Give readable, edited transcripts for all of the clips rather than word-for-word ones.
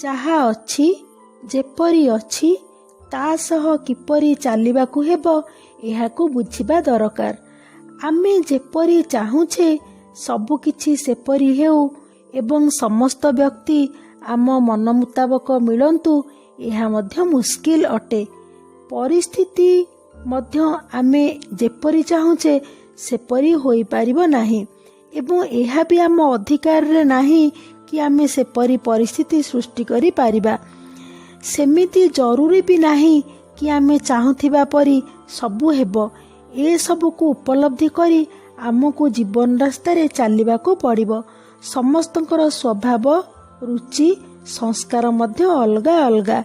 ଯାହା ଅଛି ଯେପରି ଅଛି ତା ସହ କିପରି ଚାଲିବାକୁ ହେବ ଏହାକୁ ବୁଝିବା ଦରକାର। ଆମେ ଯେପରି ଚାହୁଁଛେ ସବୁକିଛି ସେପରି ହେଉ ଏବଂ ସମସ୍ତ ବ୍ୟକ୍ତି ଆମ ମନ ମୁତାବକ ମିଳନ୍ତୁ, ଏହା ମଧ୍ୟ ମୁସ୍କିଲ ଅଟେ। ପରିସ୍ଥିତି ମଧ୍ୟ ଆମେ ଯେପରି ଚାହୁଁଛେ ସେପରି ହୋଇପାରିବ ନାହିଁ ଏବଂ ଏହା ବି ଆମ ଅଧିକାରରେ ନାହିଁ କି ଆମେ ସେପରି ପରିସ୍ଥିତି ସୃଷ୍ଟି କରିପାରିବା। ସେମିତି ଜରୁରୀ ବି ନାହିଁ କି ଆମେ ଚାହୁଁଥିବା ପରି ସବୁ ହେବ। ଏସବୁକୁ ଉପଲବ୍ଧି କରି ଆମକୁ ଜୀବନ ରାସ୍ତାରେ ଚାଲିବାକୁ ପଡ଼ିବ। ସମସ୍ତଙ୍କର ସ୍ୱଭାବ, ରୁଚି, ସଂସ୍କାର ମଧ୍ୟ ଅଲଗା ଅଲଗା।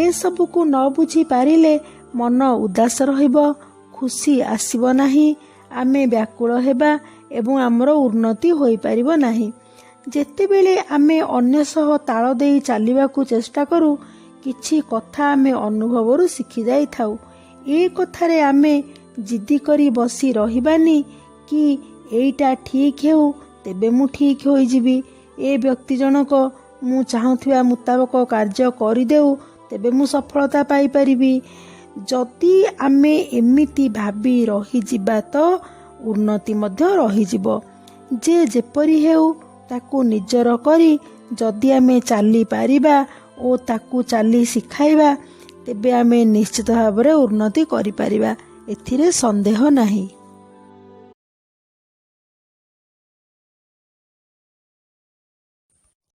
ଏସବୁକୁ ନ ବୁଝି ପାରିଲେ ମନ ଉଦାସ ରହିବ, ଖୁସି ଆସିବ ନାହିଁ, ଆମେ ବ୍ୟାକୁଳ ହେବା ଏବଂ ଆମର ଉନ୍ନତି ହୋଇପାରିବ ନାହିଁ। ଯେତେବେଳେ ଆମେ ଅନ୍ୟ ସହ ତାଳ ଦେଇ ଚାଲିବାକୁ ଚେଷ୍ଟା କରୁ କିଛି କଥା ଆମେ ଅନୁଭବରୁ ଶିଖି ଯାଇଥାଉ। ଏ କଥାରେ ଆମେ ଜିଦି କରି ବସି ରହିବାନି କି ଏଇଟା ଠିକ୍ ହେଉ ତେବେ ମୁଁ ଠିକ୍ ହୋଇଯିବି, ଏ ବ୍ୟକ୍ତି ଜଣକ ମୁଁ ଚାହୁଁଥିବା ମୁତାବକ କାର୍ଯ୍ୟ କରିଦେଉ ତେବେ ମୁଁ ସଫଳତା ପାଇପାରିବି। ଯଦି ଆମେ ଏମିତି ଭାବି ରହିଯିବା ତ ଉନ୍ନତି ମଧ୍ୟ ରହିଯିବ। ଯେ ଯେପରି ହେଉ ତାକୁ ନିଜର କରି ଯଦି ଆମେ ଚାଲିପାରିବା ଓ ତାକୁ ଚାଲି ଶିଖାଇବା ତେବେ ଆମେ ନିଶ୍ଚିତ ଭାବରେ ଉନ୍ନତି କରିପାରିବା, ଏଥିରେ ସନ୍ଦେହ ନାହିଁ।